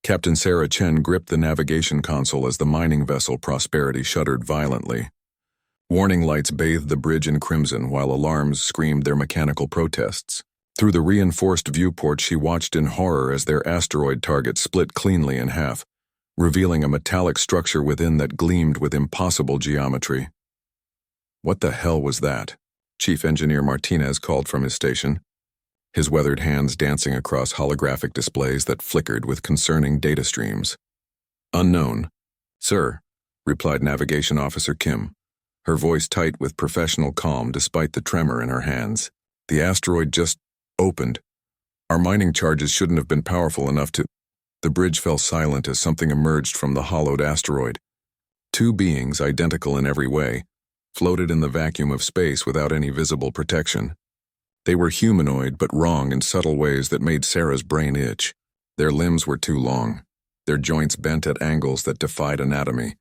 Captain Sarah Chen gripped the navigation console as the mining vessel Prosperity shuddered violently. Warning lights bathed the bridge in crimson while alarms screamed their mechanical protests. Through the reinforced viewport, she watched in horror as their asteroid target split cleanly in half, revealing a metallic structure within that gleamed with impossible geometry. "What the hell was that?" Chief Engineer Martinez called from his station, his weathered hands dancing across holographic displays that flickered with concerning data streams. "Unknown, sir," replied Navigation Officer Kim, her voice tight with professional calm despite the tremor in her hands. "The asteroid just opened. Our mining charges shouldn't have been powerful enough to—" The bridge fell silent as something emerged from the hollowed asteroid. Two beings, identical in every way, floated in the vacuum of space without any visible protection. They were humanoid but wrong in subtle ways that made Sarah's brain itch. Their limbs were too long, their joints bent at angles that defied anatomy,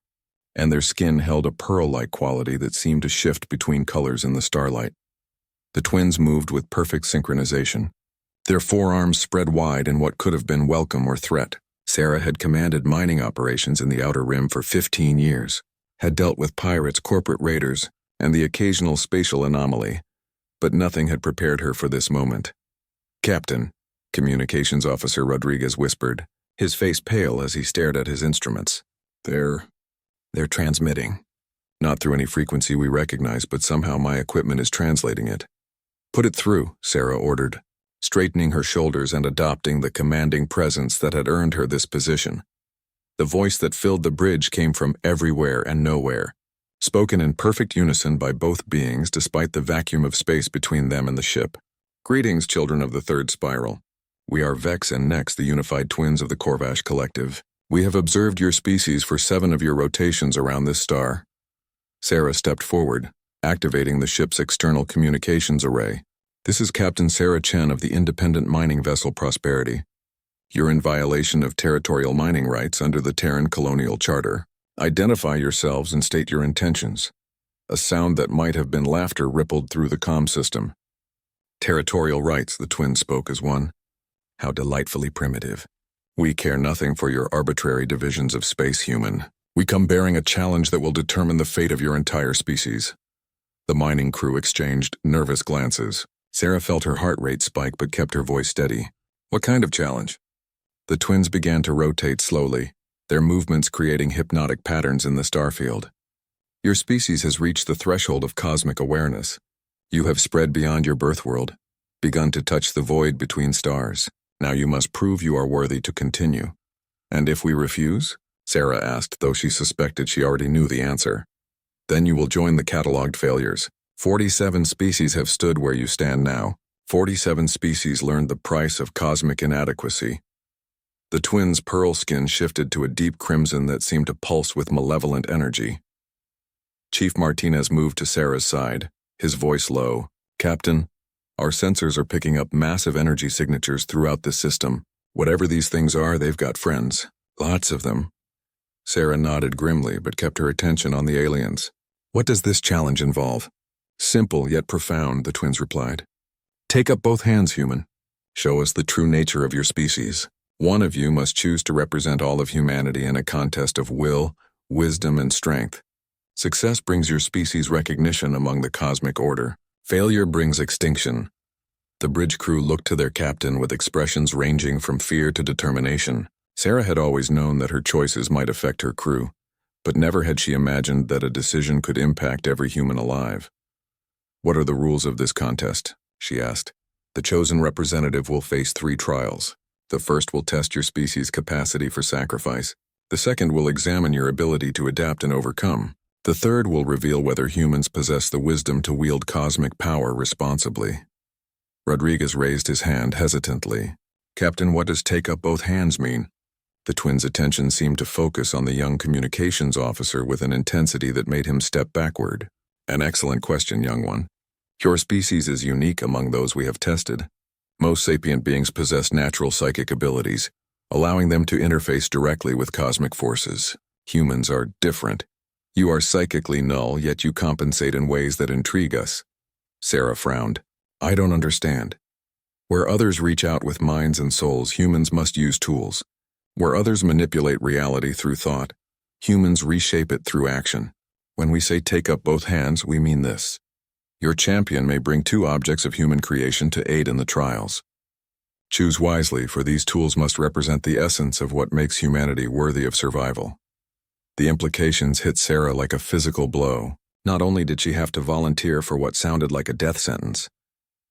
and their skin held a pearl-like quality that seemed to shift between colors in the starlight. The twins moved with perfect synchronization. Their forearms spread wide in what could have been welcome or threat. Sarah had commanded mining operations in the Outer Rim for 15 years, had dealt with pirates, corporate raiders, and the occasional spatial anomaly, but nothing had prepared her for this moment. "Captain," Communications Officer Rodriguez whispered, his face pale as he stared at his instruments. They're transmitting. Not through any frequency we recognize, but somehow my equipment is translating it." "Put it through," Sarah ordered, straightening her shoulders and adopting the commanding presence that had earned her this position. The voice that filled the bridge came from everywhere and nowhere, spoken in perfect unison by both beings despite the vacuum of space between them and the ship. "Greetings, children of the third spiral. We are Vex and Nex, the unified twins of the Corvash Collective. We have observed your species for 7 of your rotations around this star." Sarah stepped forward, activating the ship's external communications array. "This is Captain Sarah Chen of the independent mining vessel Prosperity. You're in violation of territorial mining rights under the Terran Colonial Charter. Identify yourselves and state your intentions." A sound that might have been laughter rippled through the comm system. "Territorial rights," the twins spoke as one. "How delightfully primitive. We care nothing for your arbitrary divisions of space, human. We come bearing a challenge that will determine the fate of your entire species." The mining crew exchanged nervous glances. Sarah felt her heart rate spike but kept her voice steady. "What kind of challenge?" The twins began to rotate slowly, their movements creating hypnotic patterns in the starfield. "Your species has reached the threshold of cosmic awareness. You have spread beyond your birth world, begun to touch the void between stars. Now you must prove you are worthy to continue." "And if we refuse?" Sarah asked, though she suspected she already knew the answer. "Then you will join the catalogued failures. 47 species have stood where you stand now. 47 species learned the price of cosmic inadequacy." The twins' pearl skin shifted to a deep crimson that seemed to pulse with malevolent energy. Chief Martinez moved to Sarah's side, his voice low. "Captain, our sensors are picking up massive energy signatures throughout the system. Whatever these things are, they've got friends. Lots of them." Sarah nodded grimly but kept her attention on the aliens. "What does this challenge involve?" "Simple yet profound," the twins replied. "Take up both hands, human. Show us the true nature of your species. One of you must choose to represent all of humanity in a contest of will, wisdom, and strength. Success brings your species recognition among the cosmic order. Failure brings extinction." The bridge crew looked to their captain with expressions ranging from fear to determination. Sarah had always known that her choices might affect her crew, but never had she imagined that a decision could impact every human alive. "What are the rules of this contest?" she asked. "The chosen representative will face 3 trials. The first will test your species' capacity for sacrifice. The second will examine your ability to adapt and overcome. The third will reveal whether humans possess the wisdom to wield cosmic power responsibly." Rodriguez raised his hand hesitantly. "Captain, what does take up both hands mean?" The twins' attention seemed to focus on the young communications officer with an intensity that made him step backward. "An excellent question, young one. Your species is unique among those we have tested. Most sapient beings possess natural psychic abilities, allowing them to interface directly with cosmic forces. Humans are different. You are psychically null, yet you compensate in ways that intrigue us." Sarah frowned. "I don't understand." "Where others reach out with minds and souls, humans must use tools. Where others manipulate reality through thought, humans reshape it through action. When we say take up both hands, we mean this. Your champion may bring two objects of human creation to aid in the trials. Choose wisely, for these tools must represent the essence of what makes humanity worthy of survival. The implications hit Sarah like a physical blow. Not only did she have to volunteer for what sounded like a death sentence,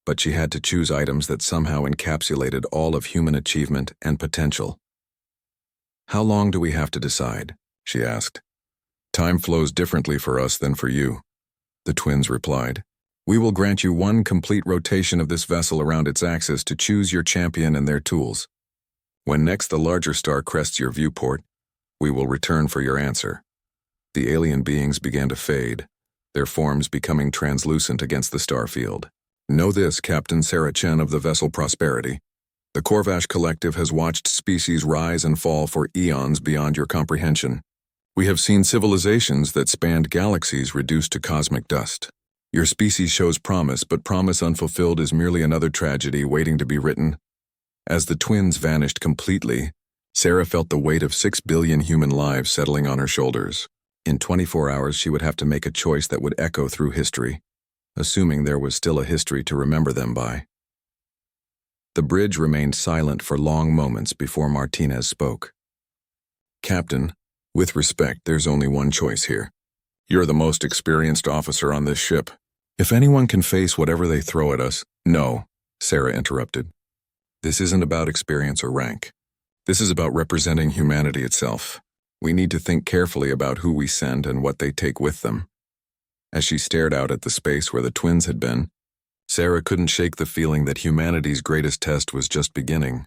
but she had to choose items that somehow encapsulated all of human achievement and potential. "How long do we have to decide?" she asked. "Time flows differently for us than for you," the twins replied. "We will grant you one complete rotation of this vessel around its axis to choose your champion and their tools. When next the larger star crests your viewport, we will return for your answer." The alien beings began to fade, their forms becoming translucent against the star field. "Know this, Captain Sarah Chen of the vessel Prosperity. The Corvash Collective has watched species rise and fall for eons beyond your comprehension. We have seen civilizations that spanned galaxies reduced to cosmic dust. Your species shows promise, but promise unfulfilled is merely another tragedy waiting to be written." As the twins vanished completely, Sarah felt the weight of 6 billion human lives settling on her shoulders. In 24 hours, she would have to make a choice that would echo through history, assuming there was still a history to remember them by. The bridge remained silent for long moments before Martinez spoke. "Captain, with respect, there's only one choice here. You're the most experienced officer on this ship. If anyone can face whatever they throw at us—" "No," Sarah interrupted. "This isn't about experience or rank. This is about representing humanity itself. We need to think carefully about who we send and what they take with them." As she stared out at the space where the twins had been, Sarah couldn't shake the feeling that humanity's greatest test was just beginning.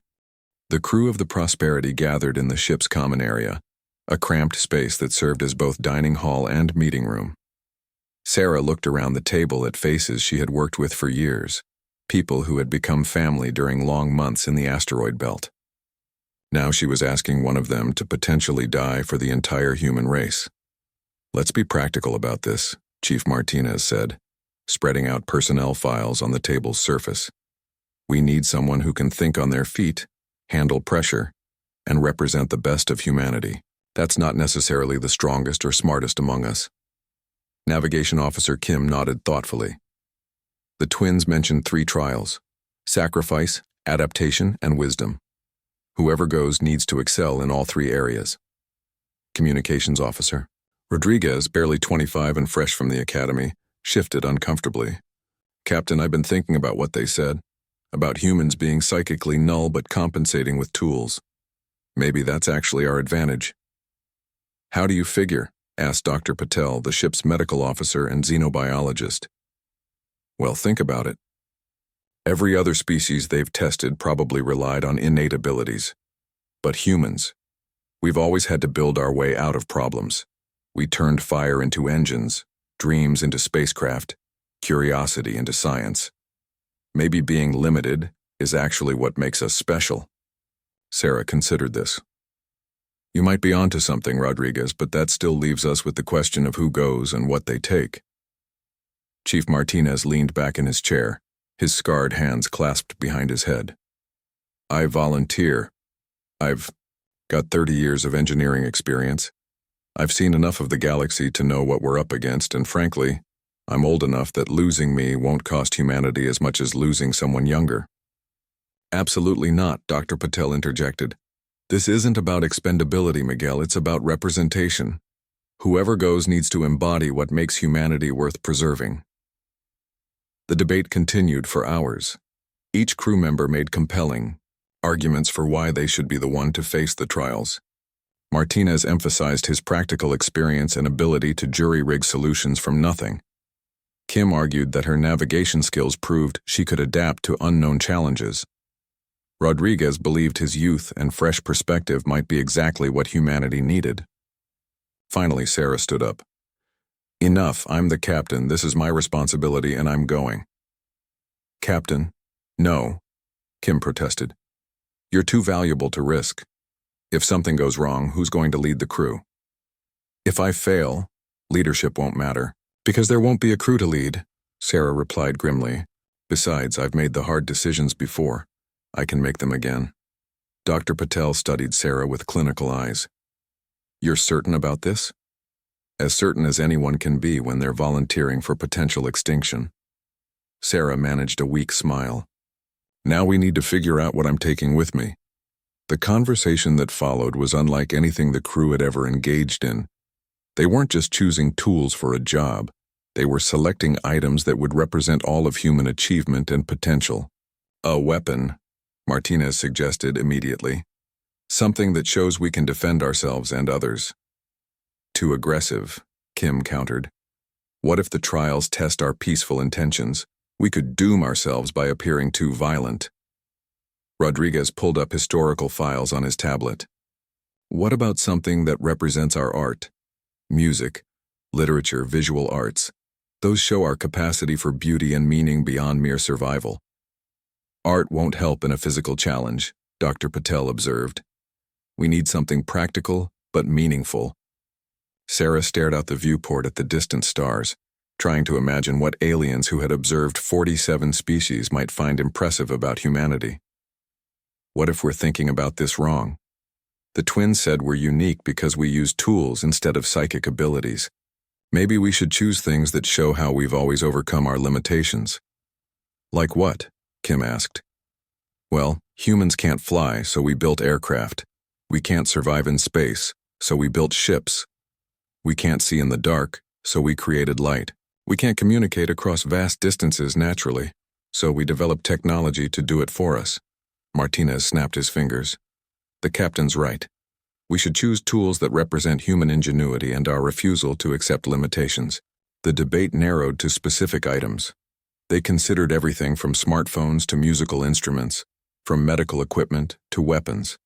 The crew of the Prosperity gathered in the ship's common area, a cramped space that served as both dining hall and meeting room. Sarah looked around the table at faces she had worked with for years, people who had become family during long months in the asteroid belt. Now she was asking one of them to potentially die for the entire human race. "Let's be practical about this," Chief Martinez said, spreading out personnel files on the table's surface. "We need someone who can think on their feet, handle pressure, and represent the best of humanity. That's not necessarily the strongest or smartest among us." Navigation Officer Kim nodded thoughtfully. The twins mentioned 3 trials: sacrifice, adaptation, and wisdom. Whoever goes needs to excel in all 3 areas. Communications Officer Rodriguez, barely 25 and fresh from the academy, shifted uncomfortably. "Captain, I've been thinking about what they said, about humans being psychically null but compensating with tools. Maybe that's actually our advantage." "How do you figure?" asked Dr. Patel, the ship's medical officer and xenobiologist. "Well, think about it. Every other species they've tested probably relied on innate abilities. But humans, we've always had to build our way out of problems. We turned fire into engines, dreams into spacecraft, curiosity into science. Maybe being limited is actually what makes us special." Sarah considered this. "You might be onto something, Rodriguez, but that still leaves us with the question of who goes and what they take." Chief Martinez leaned back in his chair, his scarred hands clasped behind his head. "I volunteer. I've got 30 years of engineering experience. I've seen enough of the galaxy to know what we're up against, and frankly, I'm old enough that losing me won't cost humanity as much as losing someone younger." "Absolutely not," Dr. Patel interjected. "This isn't about expendability, Miguel, it's about representation. Whoever goes needs to embody what makes humanity worth preserving." The debate continued for hours. Each crew member made compelling arguments for why they should be the one to face the trials. Martinez emphasized his practical experience and ability to jury-rig solutions from nothing. Kim argued that her navigation skills proved she could adapt to unknown challenges. Rodriguez believed his youth and fresh perspective might be exactly what humanity needed. Finally, Sarah stood up. "Enough, I'm the captain, this is my responsibility, and I'm going." "Captain, no," Kim protested. "You're too valuable to risk. If something goes wrong, who's going to lead the crew?" "If I fail, leadership won't matter, because there won't be a crew to lead," Sarah replied grimly. "Besides, I've made the hard decisions before. I can make them again." Dr. Patel studied Sarah with clinical eyes. You're certain about this? As certain as anyone can be when they're volunteering for potential extinction. Sarah managed a weak smile. Now we need to figure out what I'm taking with me. The conversation that followed was unlike anything the crew had ever engaged in. They weren't just choosing tools for a job. They were selecting items that would represent all of human achievement and potential. A weapon, Martinez suggested immediately. Something that shows we can defend ourselves and others. Too aggressive, Kim countered. What if the trials test our peaceful intentions? We could doom ourselves by appearing too violent. Rodriguez pulled up historical files on his tablet. What about something that represents our art? Music, literature, visual arts. Those show our capacity for beauty and meaning beyond mere survival. Art won't help in a physical challenge, Dr. Patel observed. We need something practical but meaningful. Sarah stared out the viewport at the distant stars, trying to imagine what aliens who had observed 47 species might find impressive about humanity. What if we're thinking about this wrong? The twins said we're unique because we use tools instead of psychic abilities. Maybe we should choose things that show how we've always overcome our limitations. Like what? Kim asked. Well, humans can't fly, so we built aircraft. We can't survive in space, so we built ships. We can't see in the dark, so we created light. We can't communicate across vast distances naturally, so we developed technology to do it for us. Martinez snapped his fingers. The captain's right. We should choose tools that represent human ingenuity and our refusal to accept limitations. The debate narrowed to specific items. They considered everything from smartphones to musical instruments, from medical equipment to weapons.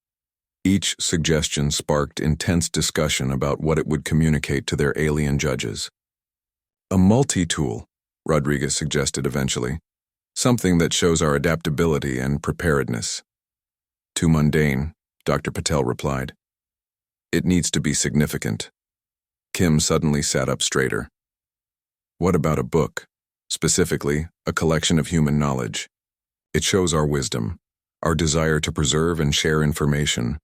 Each suggestion sparked intense discussion about what it would communicate to their alien judges. A multi-tool, Rodriguez suggested eventually. Something that shows our adaptability and preparedness. Too mundane, Dr. Patel replied. It needs to be significant. Kim suddenly sat up straighter. What about a book? Specifically, a collection of human knowledge. It shows our wisdom, our desire to preserve and share information,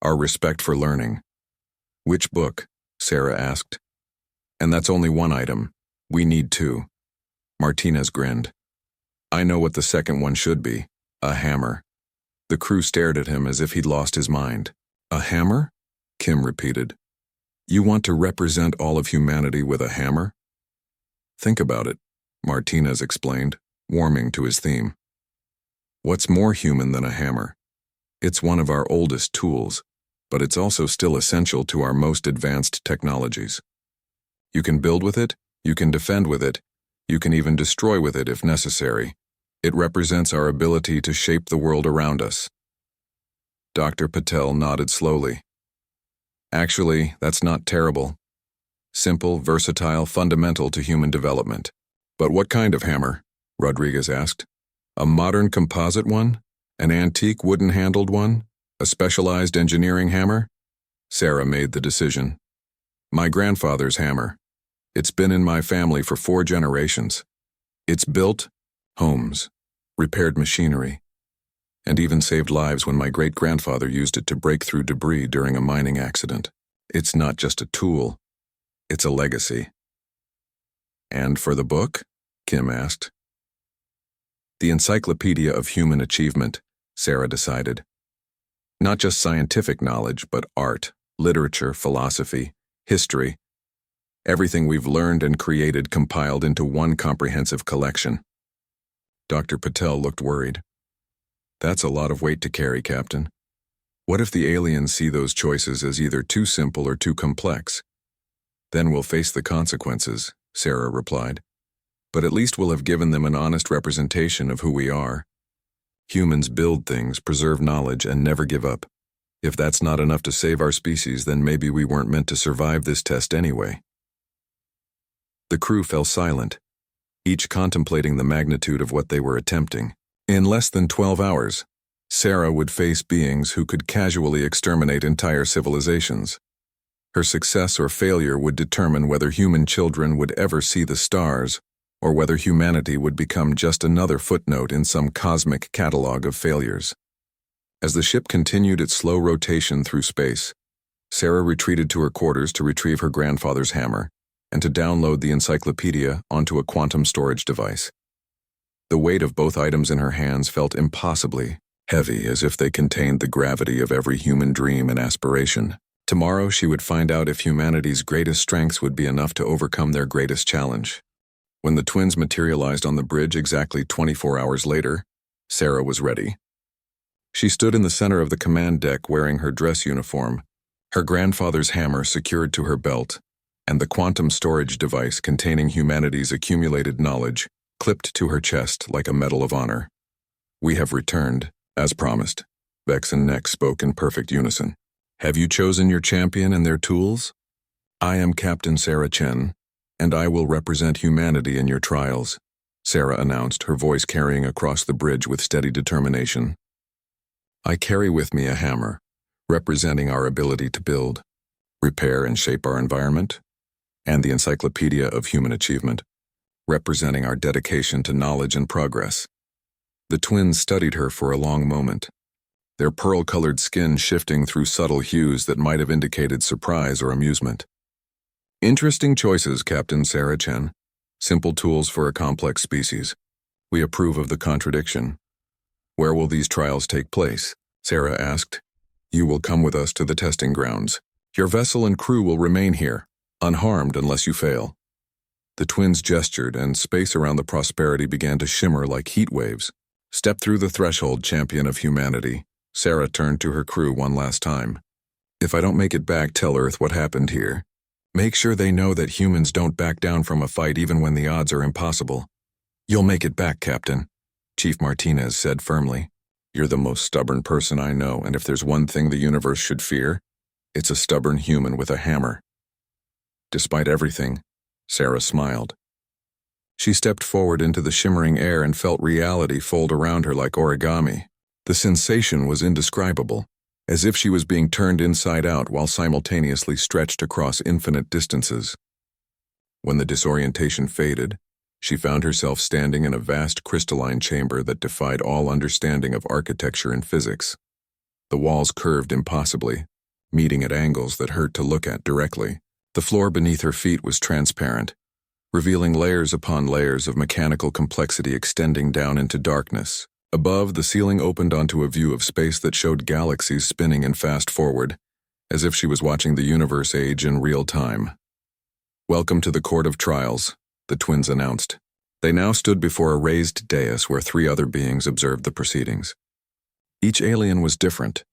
our respect for learning. Which book? Sarah asked. And that's only one item. We need two. Martinez grinned. I know what the second one should be. A hammer. The crew stared at him as if he'd lost his mind. A hammer? Kim repeated. You want to represent all of humanity with a hammer? Think about it, Martinez explained, warming to his theme. What's more human than a hammer? It's one of our oldest tools, but it's also still essential to our most advanced technologies. You can build with it, you can defend with it, you can even destroy with it if necessary. It represents our ability to shape the world around us. Dr. Patel nodded slowly. Actually, that's not terrible. Simple, versatile, fundamental to human development. But what kind of hammer? Rodriguez asked. A modern composite one? An antique wooden-handled one? A specialized engineering hammer? Sarah made the decision. My grandfather's hammer. It's been in my family for 4 generations. It's built homes, repaired machinery, and even saved lives when my great-grandfather used it to break through debris during a mining accident. It's not just a tool, it's a legacy. And for the book? Kim asked. The Encyclopedia of Human Achievement, Sarah decided. Not just scientific knowledge, but art, literature, philosophy, history. Everything we've learned and created compiled into one comprehensive collection. Dr. Patel looked worried. That's a lot of weight to carry, Captain. What if the aliens see those choices as either too simple or too complex? Then we'll face the consequences, Sarah replied. But at least we'll have given them an honest representation of who we are. Humans build things, preserve knowledge, and never give up. If that's not enough to save our species, then maybe we weren't meant to survive this test anyway. The crew fell silent, each contemplating the magnitude of what they were attempting. In less than 12 hours, Sarah would face beings who could casually exterminate entire civilizations. Her success or failure would determine whether human children would ever see the stars, or whether humanity would become just another footnote in some cosmic catalog of failures. As the ship continued its slow rotation through space, Sarah retreated to her quarters to retrieve her grandfather's hammer and to download the encyclopedia onto a quantum storage device. The weight of both items in her hands felt impossibly heavy, as if they contained the gravity of every human dream and aspiration. Tomorrow she would find out if humanity's greatest strengths would be enough to overcome their greatest challenge. When the twins materialized on the bridge exactly 24 hours later, Sarah was ready. She stood in the center of the command deck wearing her dress uniform, her grandfather's hammer secured to her belt, and the quantum storage device containing humanity's accumulated knowledge clipped to her chest like a medal of honor. "We have returned, as promised," Vex and Nex spoke in perfect unison. "Have you chosen your champion and their tools? I am Captain Sarah Chen, and I will represent humanity in your trials," Sarah announced, her voice carrying across the bridge with steady determination. "I carry with me a hammer, representing our ability to build, repair, and shape our environment, and the Encyclopedia of Human Achievement, representing our dedication to knowledge and progress." The twins studied her for a long moment, their pearl-colored skin shifting through subtle hues that might have indicated surprise or amusement. "Interesting choices, Captain Sarah Chen. Simple tools for a complex species. We approve of the contradiction. Where will these trials take place?" Sarah asked. "You will come with us to the testing grounds. Your vessel and crew will remain here, unharmed unless you fail." The twins gestured, and space around the Prosperity began to shimmer like heat waves. "Step through the threshold, champion of humanity." Sarah turned to her crew one last time. "If I don't make it back, tell Earth what happened here. Make sure they know that humans don't back down from a fight even when the odds are impossible." "You'll make it back, Captain," Chief Martinez said firmly. "You're the most stubborn person I know, and if there's one thing the universe should fear, it's a stubborn human with a hammer." Despite everything, Sarah smiled. She stepped forward into the shimmering air and felt reality fold around her like origami. The sensation was indescribable, as if she was being turned inside out while simultaneously stretched across infinite distances. When the disorientation faded, she found herself standing in a vast crystalline chamber that defied all understanding of architecture and physics. The walls curved impossibly, meeting at angles that hurt to look at directly. The floor beneath her feet was transparent, revealing layers upon layers of mechanical complexity extending down into darkness. Above, the ceiling opened onto a view of space that showed galaxies spinning and fast forward, as if she was watching the universe age in real time. "Welcome to the Court of Trials," the twins announced. They now stood before a raised dais where 3 other beings observed the proceedings. Each alien was different.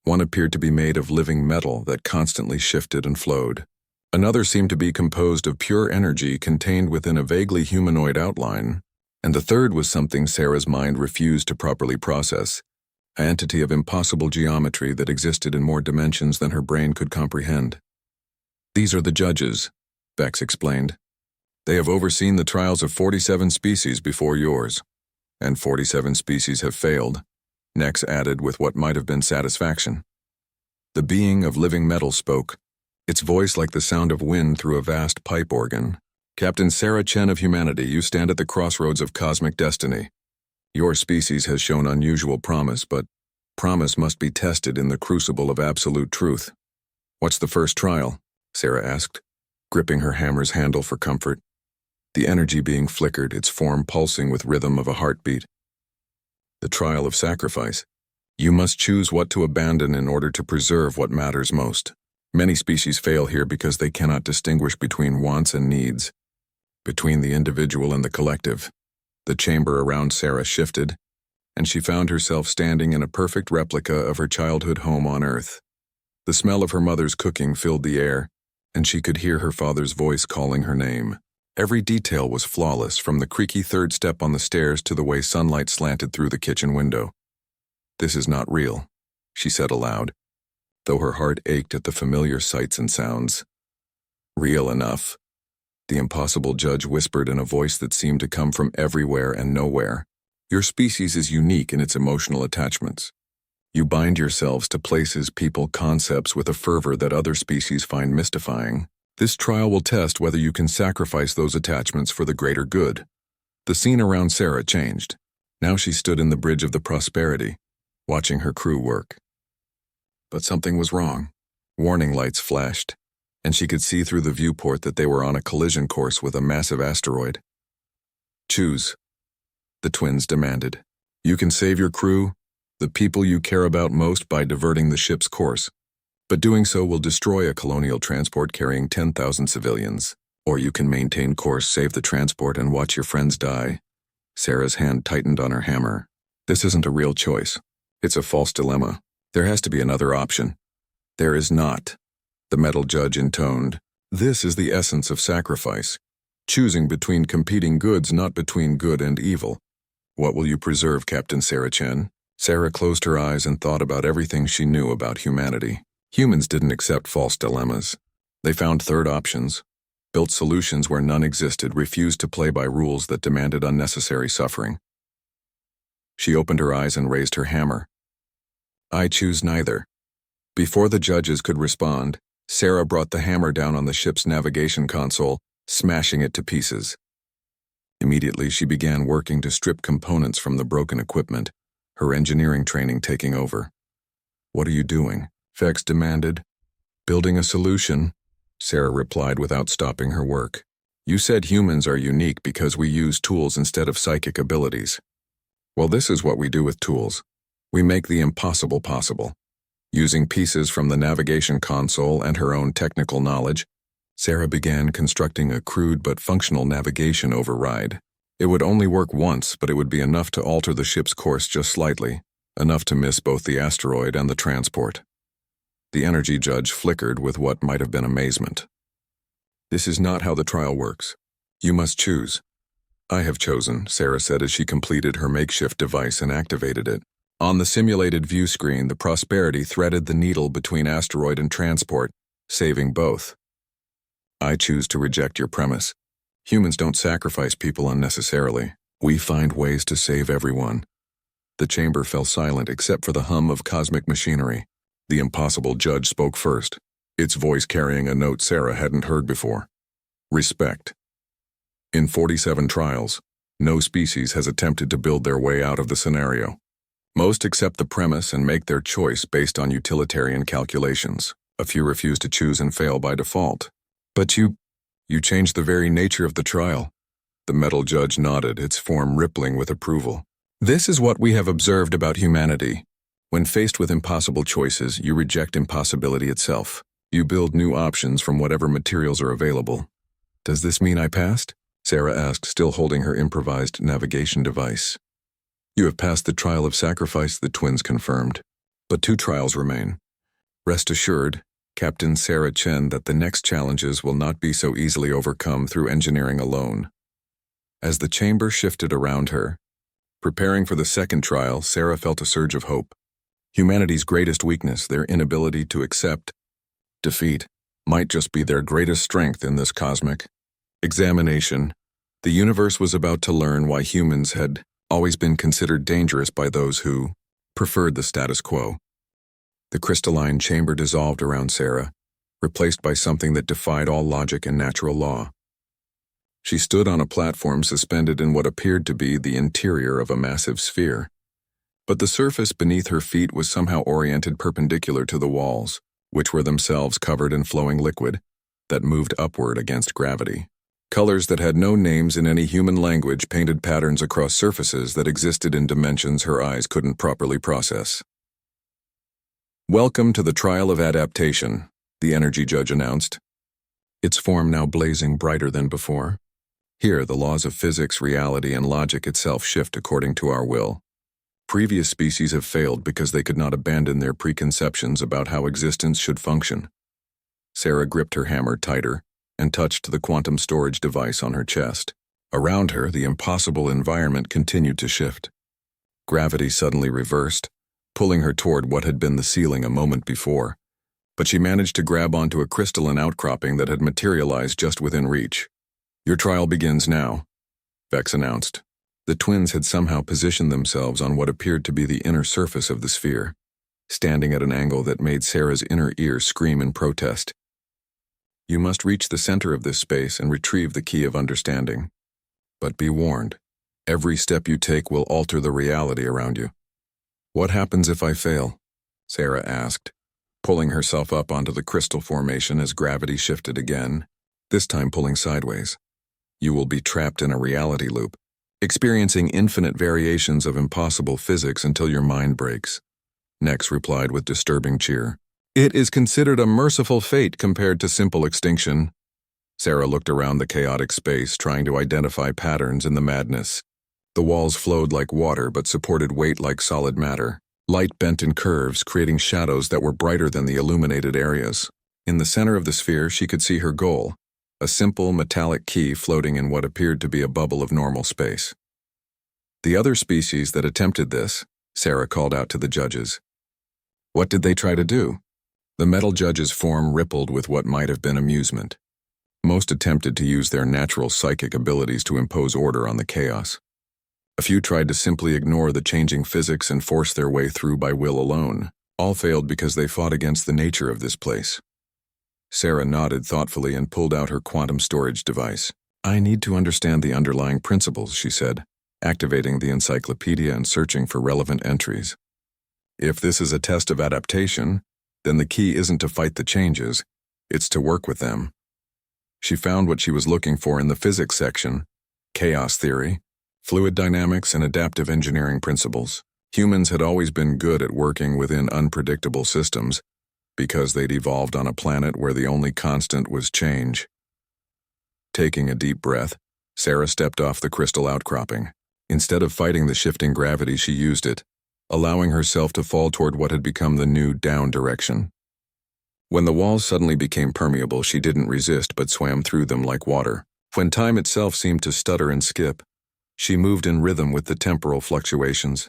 One appeared to be made of living metal that constantly shifted and flowed. Another seemed to be composed of pure energy contained within a vaguely humanoid outline, and the third was something Sarah's mind refused to properly process, an entity of impossible geometry that existed in more dimensions than her brain could comprehend. "These are the judges," Vex explained. "They have overseen the trials of 47 species before yours, and 47 species have failed," Nex added with what might have been satisfaction. The being of living metal spoke, its voice like the sound of wind through a vast pipe organ. "Captain Sarah Chen of humanity, you stand at the crossroads of cosmic destiny. Your species has shown unusual promise, but promise must be tested in the crucible of absolute truth." "What's the first trial?" Sarah asked, gripping her hammer's handle for comfort. The energy being flickered, its form pulsing with rhythm of a heartbeat. "The trial of sacrifice. You must choose what to abandon in order to preserve what matters most. Many species fail here because they cannot distinguish between wants and needs, between the individual and the collective." The chamber around Sarah shifted, and she found herself standing in a perfect replica of her childhood home on Earth. The smell of her mother's cooking filled the air, and she could hear her father's voice calling her name. Every detail was flawless, from the creaky third step on the stairs to the way sunlight slanted through the kitchen window. "This is not real," she said aloud, though her heart ached at the familiar sights and sounds. "Real enough," the impossible judge whispered in a voice that seemed to come from everywhere and nowhere. "Your species is unique in its emotional attachments. You bind yourselves to places, people, concepts with a fervor that other species find mystifying. This trial will test whether you can sacrifice those attachments for the greater good." The scene around Sarah changed. Now she stood in the bridge of the Prosperity, watching her crew work. But something was wrong. Warning lights flashed, and she could see through the viewport that they were on a collision course with a massive asteroid. Choose, the twins demanded. You can save your crew, the people you care about most, by diverting the ship's course, but doing so will destroy a colonial transport carrying 10,000 civilians. Or you can maintain course, save the transport, and watch your friends die. Sarah's hand tightened on her hammer. This isn't a real choice. It's a false dilemma. There has to be another option. There is not, the metal judge intoned. This is the essence of sacrifice. Choosing between competing goods, not between good and evil. What will you preserve, Captain Sarah Chen? Sarah closed her eyes and thought about everything she knew about humanity. Humans didn't accept false dilemmas. They found third options, built solutions where none existed, refused to play by rules that demanded unnecessary suffering. She opened her eyes and raised her hammer. I choose neither. Before the judges could respond, Sarah brought the hammer down on the ship's navigation console, smashing it to pieces. Immediately, she began working to strip components from the broken equipment, her engineering training taking over. What are you doing? Vex demanded. Building a solution, Sarah replied without stopping her work. You said humans are unique because we use tools instead of psychic abilities. Well, this is what we do with tools. We make the impossible possible. Using pieces from the navigation console and her own technical knowledge, Sarah began constructing a crude but functional navigation override. It would only work once, but it would be enough to alter the ship's course just slightly, enough to miss both the asteroid and the transport. The energy judge flickered with what might have been amazement. This is not how the trial works. You must choose. I have chosen, Sarah said as she completed her makeshift device and activated it. On the simulated view screen, the Prosperity threaded the needle between asteroid and transport, saving both. I choose to reject your premise. Humans don't sacrifice people unnecessarily. We find ways to save everyone. The chamber fell silent except for the hum of cosmic machinery. The impossible judge spoke first, its voice carrying a note Sarah hadn't heard before. Respect. In 47 trials, no species has attempted to build their way out of the scenario. Most accept the premise and make their choice based on utilitarian calculations. A few refuse to choose and fail by default. But you changed the very nature of the trial. The metal judge nodded, its form rippling with approval. This is what we have observed about humanity. When faced with impossible choices, you reject impossibility itself. You build new options from whatever materials are available. Does this mean I passed? Sarah asked, still holding her improvised navigation device. You have passed the trial of sacrifice, the twins confirmed. But 2 trials remain. Rest assured, Captain Sarah Chen, that the next challenges will not be so easily overcome through engineering alone. As the chamber shifted around her, preparing for the second trial, Sarah felt a surge of hope. Humanity's greatest weakness, their inability to accept defeat, might just be their greatest strength in this cosmic examination. The universe was about to learn why humans had always been considered dangerous by those who preferred the status quo. The crystalline chamber dissolved around Sarah, replaced by something that defied all logic and natural law. She stood on a platform suspended in what appeared to be the interior of a massive sphere. But the surface beneath her feet was somehow oriented perpendicular to the walls, which were themselves covered in flowing liquid that moved upward against gravity. Colors that had no names in any human language painted patterns across surfaces that existed in dimensions her eyes couldn't properly process. Welcome to the trial of adaptation, the energy judge announced, its form now blazing brighter than before. Here, the laws of physics, reality, and logic itself shift according to our will. Previous species have failed because they could not abandon their preconceptions about how existence should function. Sarah gripped her hammer tighter and touched the quantum storage device on her chest. Around her, the impossible environment continued to shift. Gravity suddenly reversed, pulling her toward what had been the ceiling a moment before. But she managed to grab onto a crystalline outcropping that had materialized just within reach. Your trial begins now, Vex announced. The twins had somehow positioned themselves on what appeared to be the inner surface of the sphere, standing at an angle that made Sarah's inner ear scream in protest. You must reach the center of this space and retrieve the key of understanding. But be warned, every step you take will alter the reality around you. What happens if I fail? Sarah asked, pulling herself up onto the crystal formation as gravity shifted again, this time pulling sideways. You will be trapped in a reality loop, experiencing infinite variations of impossible physics until your mind breaks. Nex replied with disturbing cheer. It is considered a merciful fate compared to simple extinction. Sarah looked around the chaotic space, trying to identify patterns in the madness. The walls flowed like water but supported weight like solid matter. Light bent in curves, creating shadows that were brighter than the illuminated areas. In the center of the sphere, she could see her goal, a simple metallic key floating in what appeared to be a bubble of normal space. The other species that attempted this, Sarah called out to the judges. What did they try to do? The metal judge's form rippled with what might have been amusement. Most attempted to use their natural psychic abilities to impose order on the chaos. A few tried to simply ignore the changing physics and force their way through by will alone. All failed because they fought against the nature of this place. Sarah nodded thoughtfully and pulled out her quantum storage device. I need to understand the underlying principles, she said, activating the encyclopedia and searching for relevant entries. If this is a test of adaptation, then the key isn't to fight the changes, it's to work with them. She found what she was looking for in the physics section: chaos theory, fluid dynamics, and adaptive engineering principles. Humans had always been good at working within unpredictable systems because they'd evolved on a planet where the only constant was change. Taking a deep breath, Sarah stepped off the crystal outcropping. Instead of fighting the shifting gravity, she used it, allowing herself to fall toward what had become the new down direction. When the walls suddenly became permeable, she didn't resist but swam through them like water. When time itself seemed to stutter and skip, she moved in rhythm with the temporal fluctuations.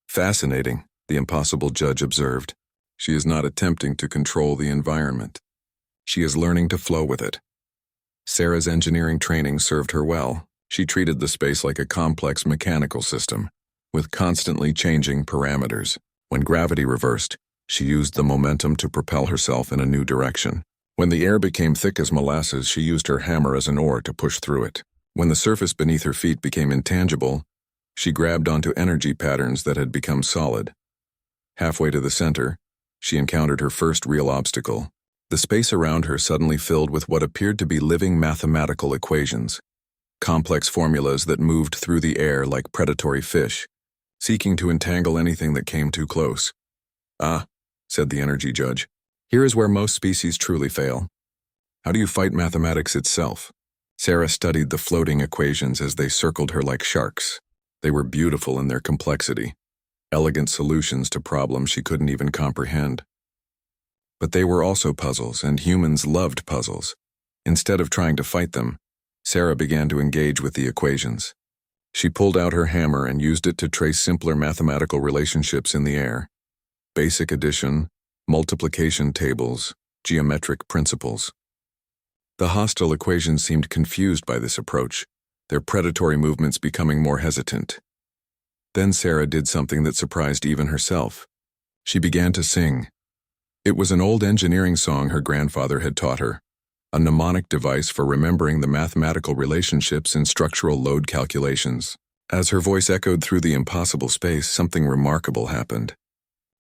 Fascinating, the impossible judge observed. She is not attempting to control the environment. She is learning to flow with it. Sarah's engineering training served her well. She treated the space like a complex mechanical system, with constantly changing parameters. When gravity reversed, she used the momentum to propel herself in a new direction. When the air became thick as molasses, she used her hammer as an oar to push through it. When the surface beneath her feet became intangible, she grabbed onto energy patterns that had become solid. Halfway to the center, she encountered her first real obstacle. The space around her suddenly filled with what appeared to be living mathematical equations, complex formulas that moved through the air like predatory fish, seeking to entangle anything that came too close. Ah, said the energy judge, here is where most species truly fail. How do you fight mathematics itself? Sarah studied the floating equations as they circled her like sharks. They were beautiful in their complexity, elegant solutions to problems she couldn't even comprehend. But they were also puzzles, and humans loved puzzles. Instead of trying to fight them, Sarah began to engage with the equations. She pulled out her hammer and used it to trace simpler mathematical relationships in the air. Basic addition, multiplication tables, geometric principles. The hostile equations seemed confused by this approach, their predatory movements becoming more hesitant. Then Sarah did something that surprised even herself. She began to sing. It was an old engineering song her grandfather had taught her, a mnemonic device for remembering the mathematical relationships in structural load calculations. As her voice echoed through the impossible space, something remarkable happened.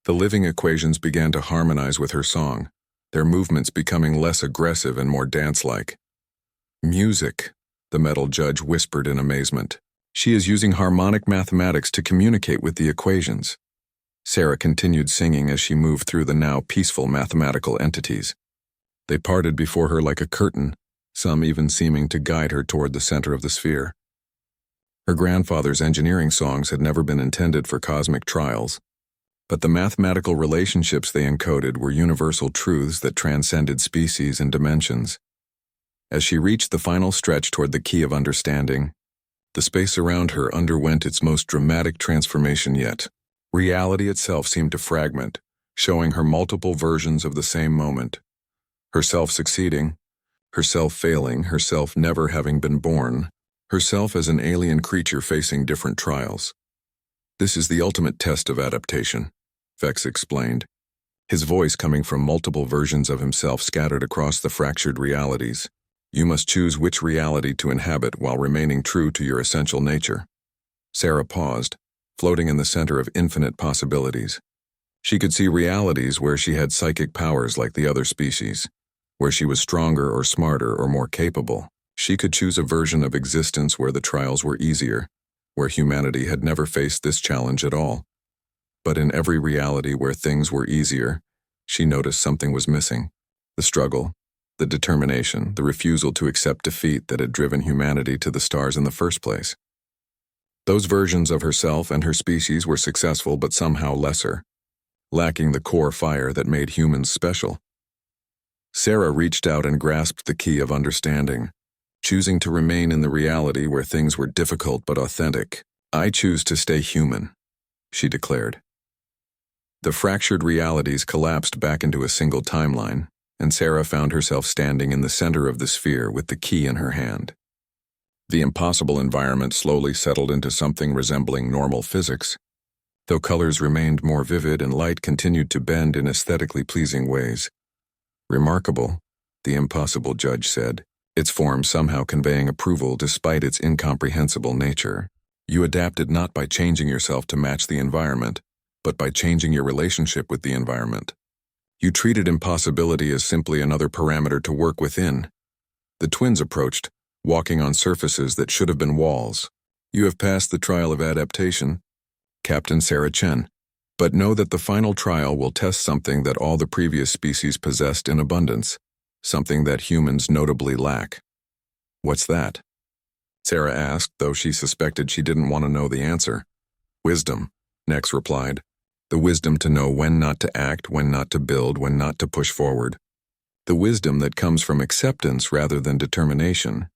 The living equations began to harmonize with her song, their movements becoming less aggressive and more dance-like. Music, the metal judge whispered in amazement. She is using harmonic mathematics to communicate with the equations. Sarah continued singing as she moved through the now peaceful mathematical entities. They parted before her like a curtain, some even seeming to guide her toward the center of the sphere. Her grandfather's engineering songs had never been intended for cosmic trials, but the mathematical relationships they encoded were universal truths that transcended species and dimensions. As she reached the final stretch toward the key of understanding, the space around her underwent its most dramatic transformation yet. Reality itself seemed to fragment, showing her multiple versions of the same moment. Herself succeeding, herself failing, herself never having been born, herself as an alien creature facing different trials. This is the ultimate test of adaptation, Vex explained, his voice coming from multiple versions of himself scattered across the fractured realities. You must choose which reality to inhabit while remaining true to your essential nature. Sarah paused, floating in the center of infinite possibilities. She could see realities where she had psychic powers like the other species, where she was stronger or smarter or more capable. She could choose a version of existence where the trials were easier, where humanity had never faced this challenge at all. But in every reality where things were easier, she noticed something was missing. The struggle, the determination, the refusal to accept defeat that had driven humanity to the stars in the first place. Those versions of herself and her species were successful but somehow lesser, lacking the core fire that made humans special. Sarah reached out and grasped the key of understanding, choosing to remain in the reality where things were difficult but authentic. "I choose to stay human," she declared. The fractured realities collapsed back into a single timeline, and Sarah found herself standing in the center of the sphere with the key in her hand. The impossible environment slowly settled into something resembling normal physics, though colors remained more vivid and light continued to bend in aesthetically pleasing ways. "Remarkable," the impossible judge said, its form somehow conveying approval despite its incomprehensible nature. "You adapted not by changing yourself to match the environment, but by changing your relationship with the environment. You treated impossibility as simply another parameter to work within." The twins approached, walking on surfaces that should have been walls. "You have passed the trial of adaptation, Captain Sarah Chen. But know that the final trial will test something that all the previous species possessed in abundance, something that humans notably lack." "What's that?" Sarah asked, though she suspected she didn't want to know the answer. "Wisdom," Nex replied. "The wisdom to know when not to act, when not to build, when not to push forward. The wisdom that comes from acceptance rather than determination."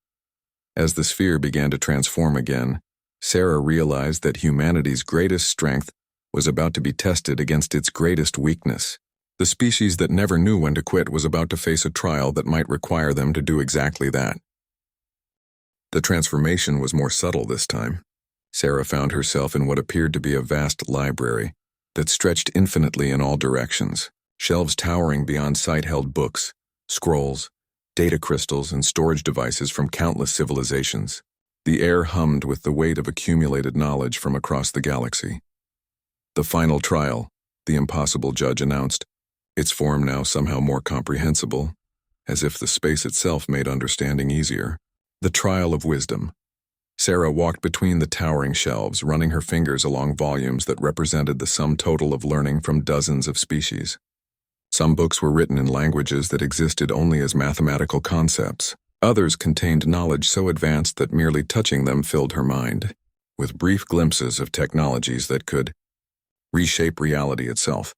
As the sphere began to transform again, Sarah realized that humanity's greatest strength was about to be tested against its greatest weakness. The species that never knew when to quit was about to face a trial that might require them to do exactly that. The transformation was more subtle this time. Sarah found herself in what appeared to be a vast library that stretched infinitely in all directions. Shelves towering beyond sight held books, scrolls, data crystals, and storage devices from countless civilizations. The air hummed with the weight of accumulated knowledge from across the galaxy. "The final trial," the impossible judge announced, its form now somehow more comprehensible, as if the space itself made understanding easier. "The trial of wisdom." Sarah walked between the towering shelves, running her fingers along volumes that represented the sum total of learning from dozens of species. Some books were written in languages that existed only as mathematical concepts. Others contained knowledge so advanced that merely touching them filled her mind, with brief glimpses of technologies that could reshape reality itself.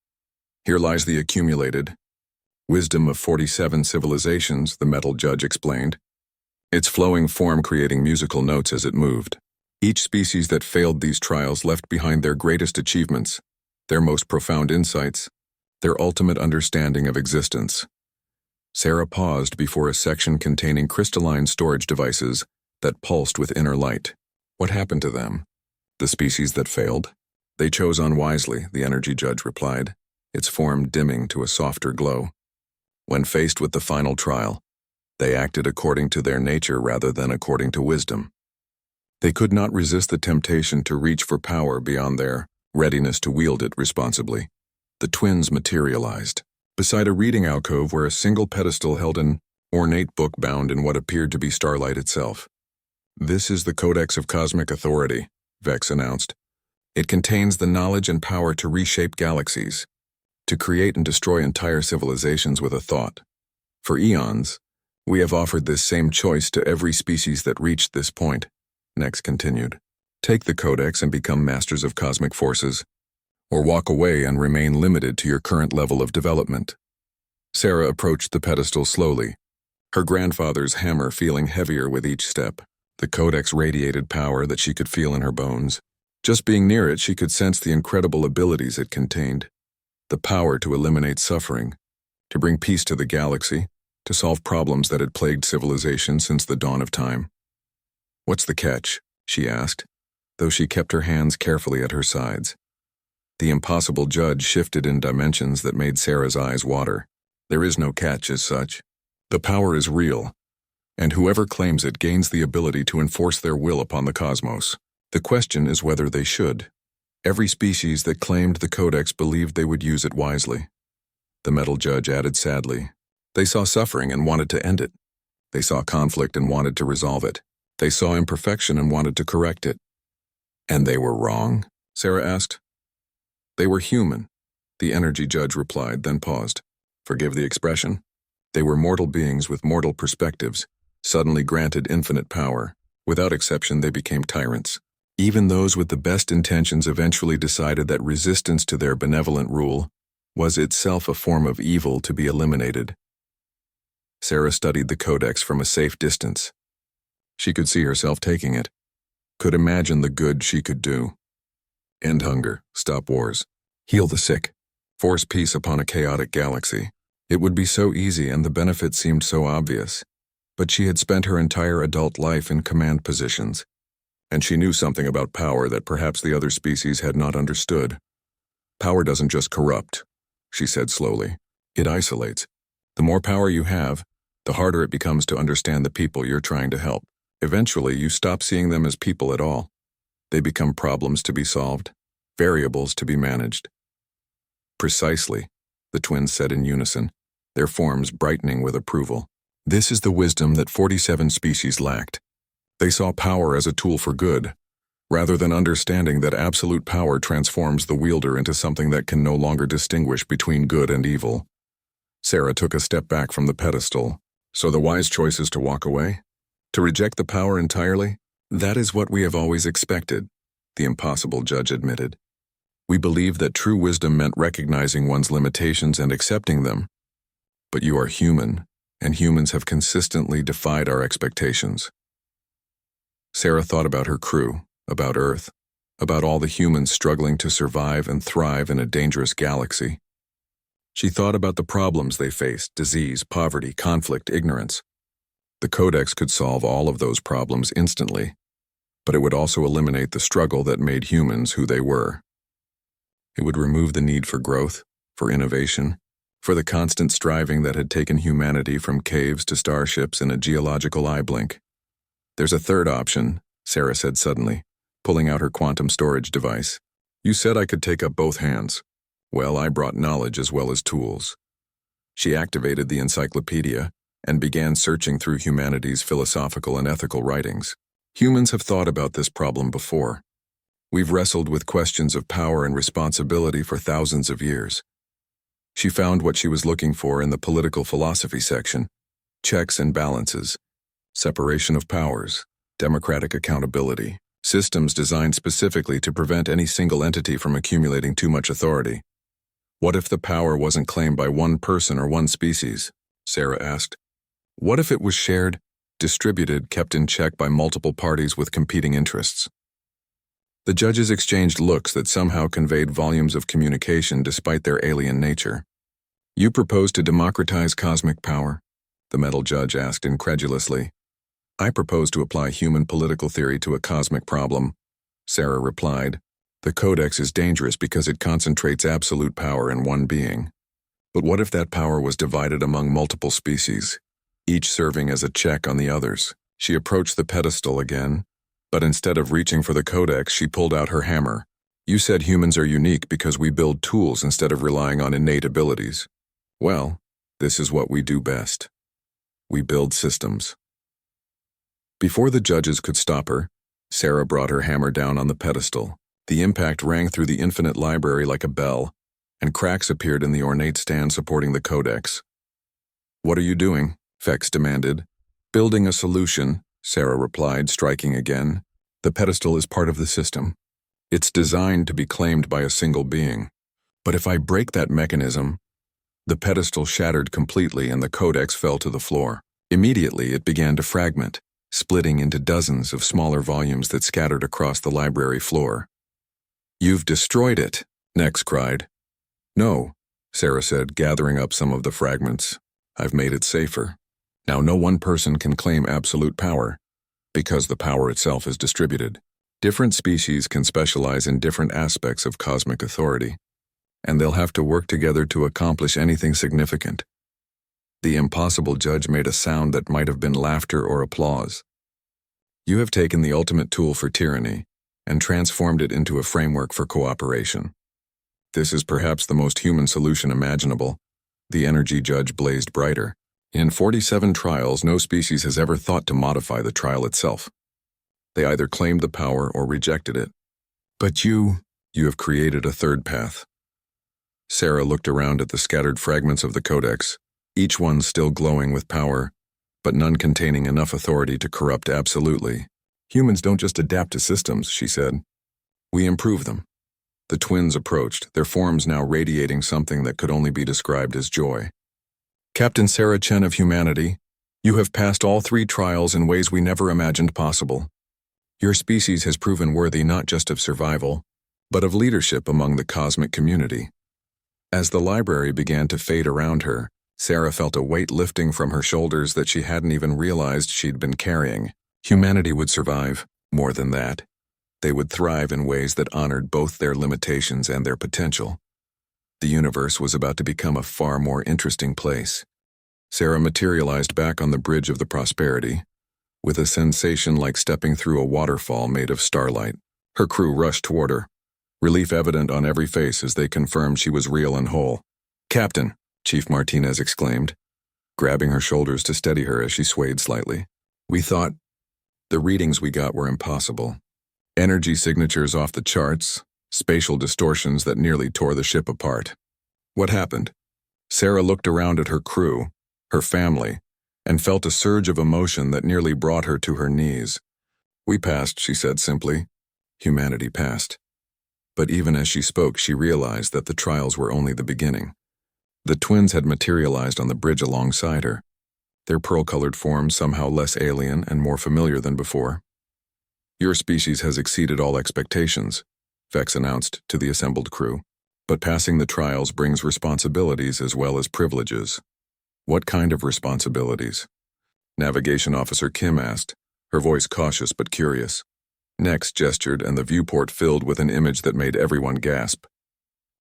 "Here lies the accumulated wisdom of 47 civilizations," the metal judge explained, its flowing form creating musical notes as it moved. "Each species that failed these trials left behind their greatest achievements, their most profound insights, their ultimate understanding of existence." Sarah paused before a section containing crystalline storage devices that pulsed with inner light. "What happened to them? The species that failed?" "They chose unwisely," the energy judge replied, its form dimming to a softer glow. "When faced with the final trial, they acted according to their nature rather than according to wisdom. They could not resist the temptation to reach for power beyond their readiness to wield it responsibly." The twins materialized beside a reading alcove where a single pedestal held an ornate book bound in what appeared to be starlight itself. "This is the Codex of Cosmic Authority," Vex announced. "It contains the knowledge and power to reshape galaxies, to create and destroy entire civilizations with a thought. For eons, we have offered this same choice to every species that reached this point," Nex continued. "Take the Codex and become masters of cosmic forces, or walk away and remain limited to your current level of development." Sarah approached the pedestal slowly, her grandfather's hammer feeling heavier with each step. The Codex radiated power that she could feel in her bones. Just being near it, she could sense the incredible abilities it contained. The power to eliminate suffering, to bring peace to the galaxy, to solve problems that had plagued civilization since the dawn of time. "What's the catch?" she asked, though she kept her hands carefully at her sides. The impossible judge shifted in dimensions that made Sarah's eyes water. "There is no catch as such. The power is real, and whoever claims it gains the ability to enforce their will upon the cosmos. The question is whether they should." Every species that claimed the Codex believed they would use it wisely. The metal judge added sadly, "They saw suffering and wanted to end it. They saw conflict and wanted to resolve it. They saw imperfection and wanted to correct it." "And they were wrong?" Sarah asked. "They were human," the energy judge replied, then paused. "Forgive the expression. They were mortal beings with mortal perspectives, suddenly granted infinite power. Without exception, they became tyrants. Even those with the best intentions eventually decided that resistance to their benevolent rule was itself a form of evil to be eliminated." Sarah studied the Codex from a safe distance. She could see herself taking it, could imagine the good she could do. End hunger, stop wars, heal the sick, force peace upon a chaotic galaxy. It would be so easy and the benefits seemed so obvious. But she had spent her entire adult life in command positions, and she knew something about power that perhaps the other species had not understood. "Power doesn't just corrupt," she said slowly. "It isolates. The more power you have, the harder it becomes to understand the people you're trying to help. Eventually, you stop seeing them as people at all. They become problems to be solved, variables to be managed." "Precisely," the twins said in unison, their forms brightening with approval. "This is the wisdom that 47 species lacked. They saw power as a tool for good, rather than understanding that absolute power transforms the wielder into something that can no longer distinguish between good and evil." Sarah took a step back from the pedestal. "So the wise choice is to walk away? To reject the power entirely?" "That is what we have always expected," the impossible judge admitted. "We believed that true wisdom meant recognizing one's limitations and accepting them. But you are human, and humans have consistently defied our expectations." Sarah thought about her crew, about Earth, about all the humans struggling to survive and thrive in a dangerous galaxy. She thought about the problems they faced: disease, poverty, conflict, ignorance. The Codex could solve all of those problems instantly, but it would also eliminate the struggle that made humans who they were. It would remove the need for growth, for innovation, for the constant striving that had taken humanity from caves to starships in a geological eye blink. "There's a third option," Sarah said suddenly, pulling out her quantum storage device. "You said I could take up both hands. Well, I brought knowledge as well as tools." She activated the encyclopedia and began searching through humanity's philosophical and ethical writings. Humans have thought about this problem before. We've wrestled with questions of power and responsibility for thousands of years. She found what she was looking for in the political philosophy section: checks and balances, separation of powers, democratic accountability, systems designed specifically to prevent any single entity from accumulating too much authority. "What if the power wasn't claimed by one person or one species?" Sarah asked. "What if it was shared, distributed, kept in check by multiple parties with competing interests?" The judges exchanged looks that somehow conveyed volumes of communication despite their alien nature. "You propose to democratize cosmic power?" the metal judge asked incredulously. "I propose to apply human political theory to a cosmic problem," Sarah replied. "The Codex is dangerous because it concentrates absolute power in one being. But what if that power was divided among multiple species, each serving as a check on the others?" She approached the pedestal again, but instead of reaching for the Codex, she pulled out her hammer. "You said humans are unique because we build tools instead of relying on innate abilities. Well, this is what we do best. We build systems." Before the judges could stop her, Sarah brought her hammer down on the pedestal. The impact rang through the infinite library like a bell, and cracks appeared in the ornate stand supporting the Codex. "What are you doing?" Fex demanded. "Building a solution," Sarah replied, striking again. "The pedestal is part of the system. It's designed to be claimed by a single being. But if I break that mechanism..." The pedestal shattered completely and the Codex fell to the floor. Immediately, it began to fragment, splitting into dozens of smaller volumes that scattered across the library floor. "You've destroyed it," Nex cried. "No," Sarah said, gathering up some of the fragments. "I've made it safer. Now no one person can claim absolute power, because the power itself is distributed. Different species can specialize in different aspects of cosmic authority, and they'll have to work together to accomplish anything significant." The impossible judge made a sound that might have been laughter or applause. "You have taken the ultimate tool for tyranny, and transformed it into a framework for cooperation. This is perhaps the most human solution imaginable. The energy judge blazed brighter. In 47 trials, no species has ever thought to modify the trial itself. They either claimed the power or rejected it. But you have created a third path. Sarah looked around at the scattered fragments of the codex, each one still glowing with power, but none containing enough authority to corrupt absolutely. Humans don't just adapt to systems, she said. We improve them. The twins approached, their forms now radiating something that could only be described as joy. Captain Sarah Chen of humanity, you have passed all 3 trials in ways we never imagined possible. Your species has proven worthy not just of survival, but of leadership among the cosmic community. As the library began to fade around her, Sarah felt a weight lifting from her shoulders that she hadn't even realized she'd been carrying. Humanity would survive, more than that. They would thrive in ways that honored both their limitations and their potential. The universe was about to become a far more interesting place. Sarah materialized back on the bridge of the Prosperity, with a sensation like stepping through a waterfall made of starlight. Her crew rushed toward her, relief evident on every face as they confirmed she was real and whole. "Captain," Chief Martinez exclaimed, grabbing her shoulders to steady her as she swayed slightly. "We thought the readings we got were impossible. Energy signatures off the charts, spatial distortions that nearly tore the ship apart. What happened?" Sarah looked around at her crew, her family, and felt a surge of emotion that nearly brought her to her knees. "We passed," she said simply. Humanity passed. But even as she spoke, she realized that the trials were only the beginning. The twins had materialized on the bridge alongside her, their pearl-colored forms somehow less alien and more familiar than before. "Your species has exceeded all expectations," Vex announced to the assembled crew. "But passing the trials brings responsibilities as well as privileges." "What kind of responsibilities?" Navigation Officer Kim asked, her voice cautious but curious. Next gestured, and the viewport filled with an image that made everyone gasp.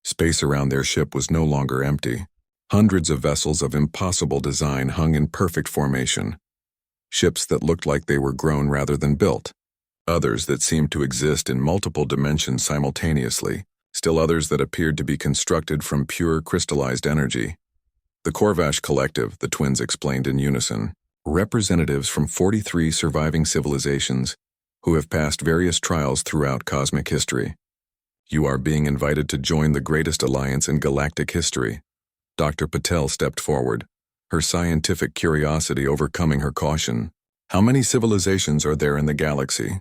Space around their ship was no longer empty. Hundreds of vessels of impossible design hung in perfect formation. Ships that looked like they were grown rather than built. Others that seemed to exist in multiple dimensions simultaneously. Still others that appeared to be constructed from pure crystallized energy. The Corvash Collective, the twins explained in unison, representatives from 43 surviving civilizations who have passed various trials throughout cosmic history. "You are being invited to join the greatest alliance in galactic history." Dr. Patel stepped forward, her scientific curiosity overcoming her caution. "How many civilizations are there in the galaxy?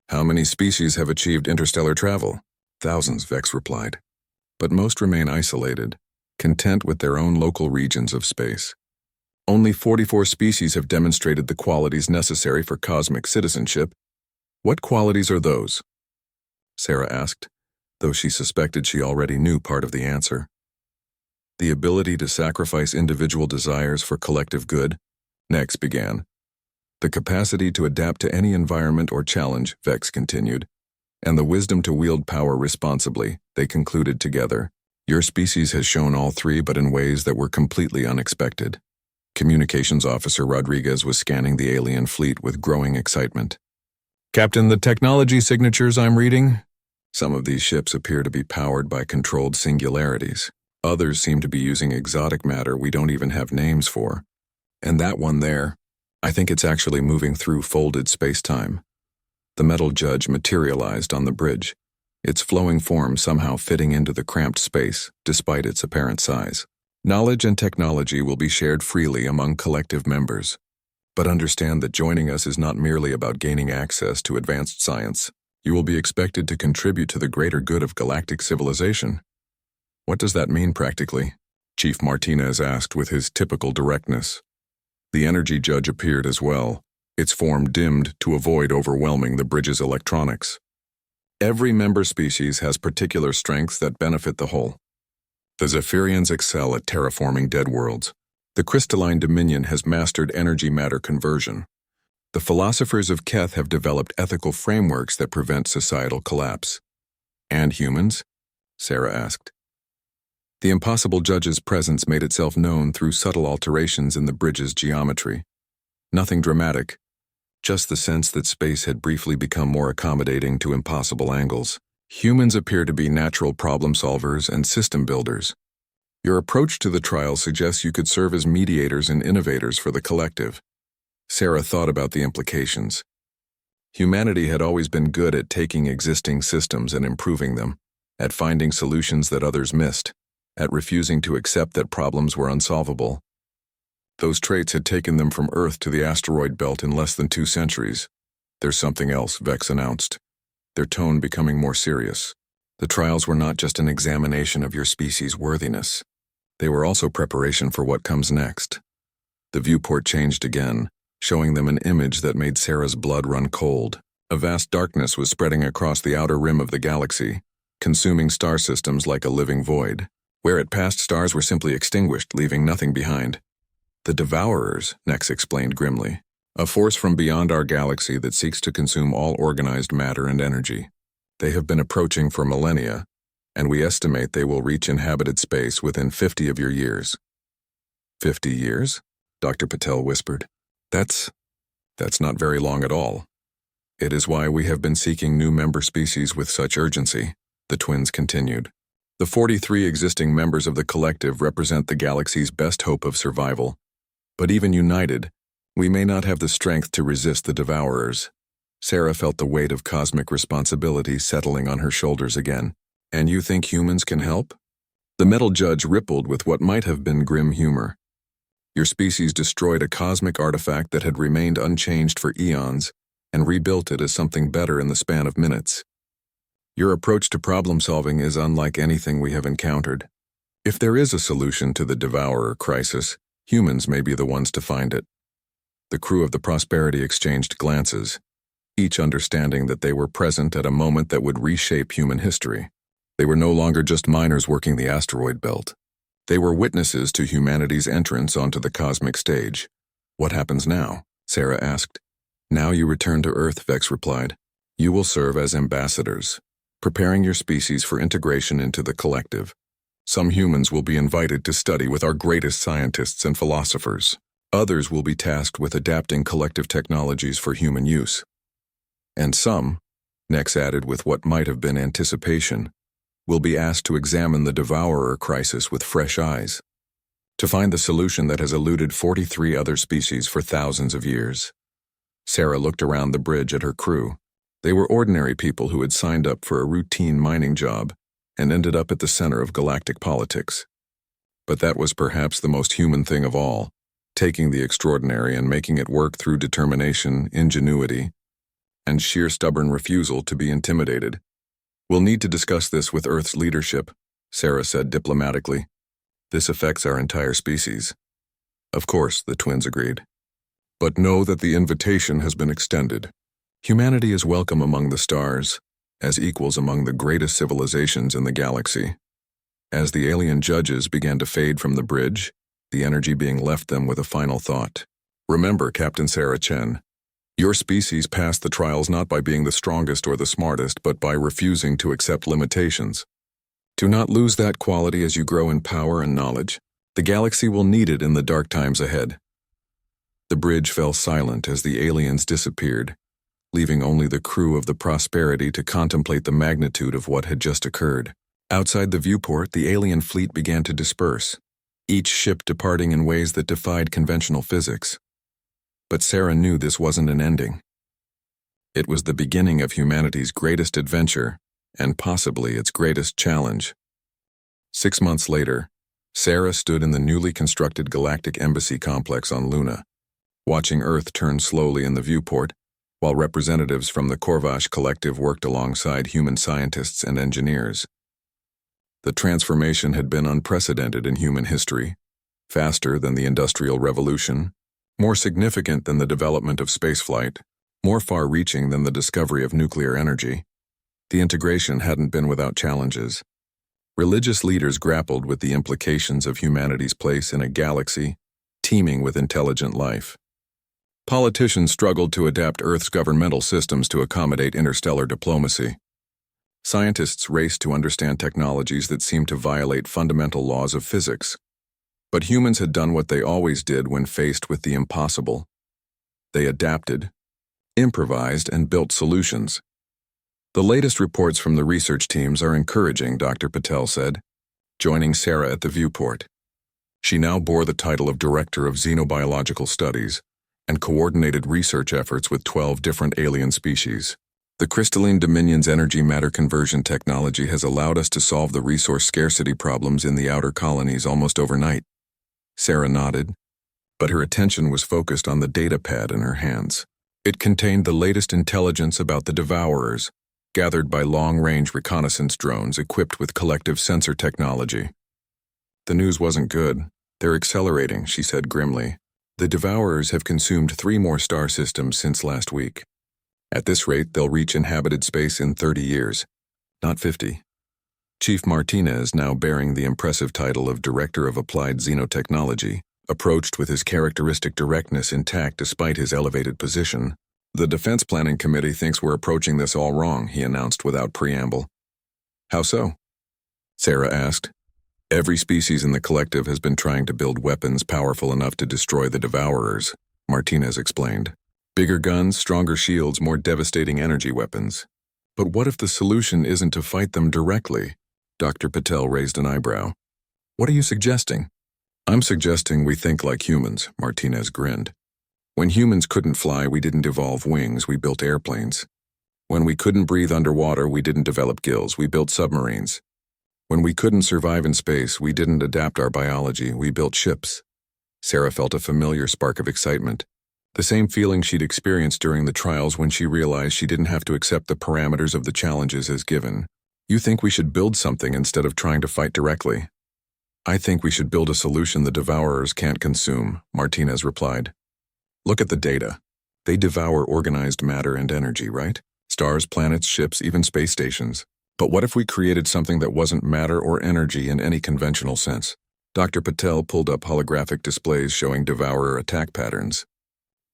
How many species have achieved interstellar travel?" "Thousands," Vex replied. "But most remain isolated, content with their own local regions of space. Only 44 species have demonstrated the qualities necessary for cosmic citizenship." "What qualities are those?" Sarah asked, though she suspected she already knew part of the answer. "The ability to sacrifice individual desires for collective good," Nex began. "The capacity to adapt to any environment or challenge," Vex continued. "And the wisdom to wield power responsibly," they concluded together. "Your species has shown all 3, but in ways that were completely unexpected." Communications Officer Rodriguez was scanning the alien fleet with growing excitement. "Captain, the technology signatures I'm reading? Some of these ships appear to be powered by controlled singularities. Others seem to be using exotic matter we don't even have names for. And that one there, I think it's actually moving through folded space-time." The metal judge materialized on the bridge, its flowing form somehow fitting into the cramped space, despite its apparent size. "Knowledge and technology will be shared freely among collective members. But understand that joining us is not merely about gaining access to advanced science. You will be expected to contribute to the greater good of galactic civilization." "What does that mean practically?" Chief Martinez asked with his typical directness. The energy judge appeared as well, its form dimmed to avoid overwhelming the bridge's electronics. "Every member species has particular strengths that benefit the whole. The Zephyrians excel at terraforming dead worlds. The crystalline dominion has mastered energy-matter conversion. The philosophers of Keth have developed ethical frameworks that prevent societal collapse." "And humans?" Sarah asked. The impossible judge's presence made itself known through subtle alterations in the bridge's geometry. Nothing dramatic, just the sense that space had briefly become more accommodating to impossible angles. Humans appear to be natural problem solvers and system builders. Your approach to the trial suggests you could serve as mediators and innovators for the collective. Sarah thought about the implications. Humanity had always been good at taking existing systems and improving them, at finding solutions that others missed, at refusing to accept that problems were unsolvable. Those traits had taken them from Earth to the asteroid belt in less than 2 centuries. There's something else, Vex announced, their tone becoming more serious. The trials were not just an examination of your species' worthiness. They were also preparation for what comes next. The viewport changed again, showing them an image that made Sarah's blood run cold. A vast darkness was spreading across the outer rim of the galaxy, consuming star systems like a living void. Where it passed, stars were simply extinguished, leaving nothing behind. The Devourers, Nex explained grimly, a force from beyond our galaxy that seeks to consume all organized matter and energy. They have been approaching for millennia, and we estimate they will reach inhabited space within 50 of your years. 50 years? Dr. Patel whispered. That's not very long at all. It is why we have been seeking new member species with such urgency, the twins continued. The 43 existing members of the collective represent the galaxy's best hope of survival. But even united, we may not have the strength to resist the Devourers. Sarah felt the weight of cosmic responsibility settling on her shoulders again. And you think humans can help? The metal judge rippled with what might have been grim humor. Your species destroyed a cosmic artifact that had remained unchanged for eons and rebuilt it as something better in the span of minutes. Your approach to problem solving is unlike anything we have encountered. If there is a solution to the Devourer crisis, humans may be the ones to find it. The crew of the Prosperity exchanged glances, each understanding that they were present at a moment that would reshape human history. They were no longer just miners working the asteroid belt. They were witnesses to humanity's entrance onto the cosmic stage. What happens now? Sarah asked. Now you return to Earth, Vex replied. You will serve as ambassadors, preparing your species for integration into the collective. Some humans will be invited to study with our greatest scientists and philosophers. Others will be tasked with adapting collective technologies for human use. And some, Nex added with what might have been anticipation, will be asked to examine the Devourer crisis with fresh eyes, to find the solution that has eluded 43 other species for thousands of years. Sarah looked around the bridge at her crew. They were ordinary people who had signed up for a routine mining job and ended up at the center of galactic politics. But that was perhaps the most human thing of all, taking the extraordinary and making it work through determination, ingenuity, and sheer stubborn refusal to be intimidated. We'll need to discuss this with Earth's leadership, Sarah said diplomatically. This affects our entire species. Of course, the twins agreed. But know that the invitation has been extended. Humanity is welcome among the stars, as equals among the greatest civilizations in the galaxy. As the alien judges began to fade from the bridge, the energy being left them with a final thought. Remember, Captain Sarah Chen, your species passed the trials not by being the strongest or the smartest, but by refusing to accept limitations. Do not lose that quality as you grow in power and knowledge. The galaxy will need it in the dark times ahead. The bridge fell silent as the aliens disappeared, leaving only the crew of the Prosperity to contemplate the magnitude of what had just occurred. Outside the viewport, the alien fleet began to disperse, each ship departing in ways that defied conventional physics. But Sarah knew this wasn't an ending. It was the beginning of humanity's greatest adventure, and possibly its greatest challenge. 6 months later, Sarah stood in the newly constructed Galactic Embassy complex on Luna, watching Earth turn slowly in the viewport, while representatives from the Corvash Collective worked alongside human scientists and engineers. The transformation had been unprecedented in human history, faster than the Industrial Revolution, more significant than the development of spaceflight, more far-reaching than the discovery of nuclear energy. The integration hadn't been without challenges. Religious leaders grappled with the implications of humanity's place in a galaxy teeming with intelligent life. Politicians struggled to adapt Earth's governmental systems to accommodate interstellar diplomacy. Scientists raced to understand technologies that seemed to violate fundamental laws of physics. But humans had done what they always did when faced with the impossible. They adapted, improvised, and built solutions. The latest reports from the research teams are encouraging, Dr. Patel said, joining Sarah at the viewport. She now bore the title of Director of Xenobiological Studies and coordinated research efforts with 12 different alien species. The Crystalline Dominion's energy matter conversion technology has allowed us to solve the resource scarcity problems in the outer colonies almost overnight. Sarah nodded, but her attention was focused on the data pad in her hands. It contained the latest intelligence about the Devourers, gathered by long-range reconnaissance drones equipped with collective sensor technology. The news wasn't good. They're accelerating, she said grimly. The Devourers have consumed 3 more star systems since last week. At this rate, they'll reach inhabited space in 30 years, not 50. Chief Martinez, now bearing the impressive title of Director of Applied Xenotechnology, approached with his characteristic directness intact despite his elevated position. The Defense Planning Committee thinks we're approaching this all wrong, he announced without preamble. How so? Sarah asked. Every species in the collective has been trying to build weapons powerful enough to destroy the Devourers, Martinez explained. Bigger guns, stronger shields, more devastating energy weapons. But what if the solution isn't to fight them directly? Dr. Patel raised an eyebrow. What are you suggesting? I'm suggesting we think like humans, Martinez grinned. When humans couldn't fly, we didn't evolve wings, we built airplanes. When we couldn't breathe underwater, we didn't develop gills, we built submarines. When we couldn't survive in space, we didn't adapt our biology, we built ships. Sarah felt a familiar spark of excitement. The same feeling she'd experienced during the trials when she realized she didn't have to accept the parameters of the challenges as given. You think we should build something instead of trying to fight directly? I think we should build a solution the Devourers can't consume, Martinez replied. Look at the data. They devour organized matter and energy, right? Stars, planets, ships, even space stations. But what if we created something that wasn't matter or energy in any conventional sense? Dr. Patel pulled up holographic displays showing Devourer attack patterns.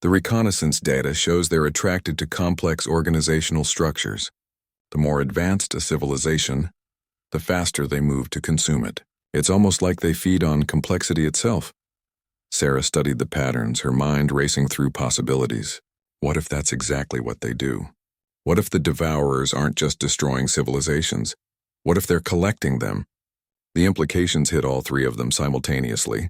The reconnaissance data shows they're attracted to complex organizational structures. The more advanced a civilization, the faster they move to consume it. It's almost like they feed on complexity itself. Sarah studied the patterns, her mind racing through possibilities. What if that's exactly what they do? What if the Devourers aren't just destroying civilizations? What if they're collecting them? The implications hit all 3 of them simultaneously.